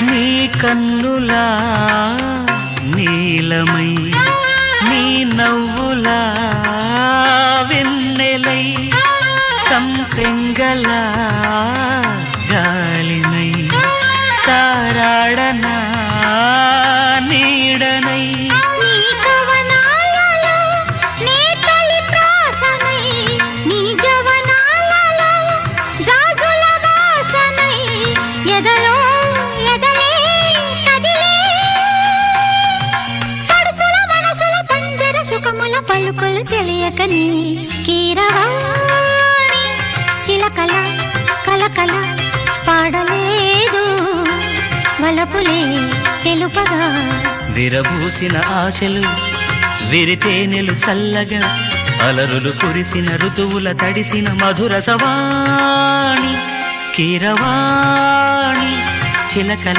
నీ కన్నులా నీలమై నీ నవ్వులా వెన్నెలై సంపెంగలా గాలినై తారాడనా నీడనై పలుకులు తెలియకని కీరవాణి చిలకల కలకల పాడలేదు వలపులే తెలుపగా విరబూసిన ఆశలు విరితేనెలు చల్లగా అలరులు కురిసిన ఋతువుల తడిసిన మధుర సవాణి కీరవాణి చిలకల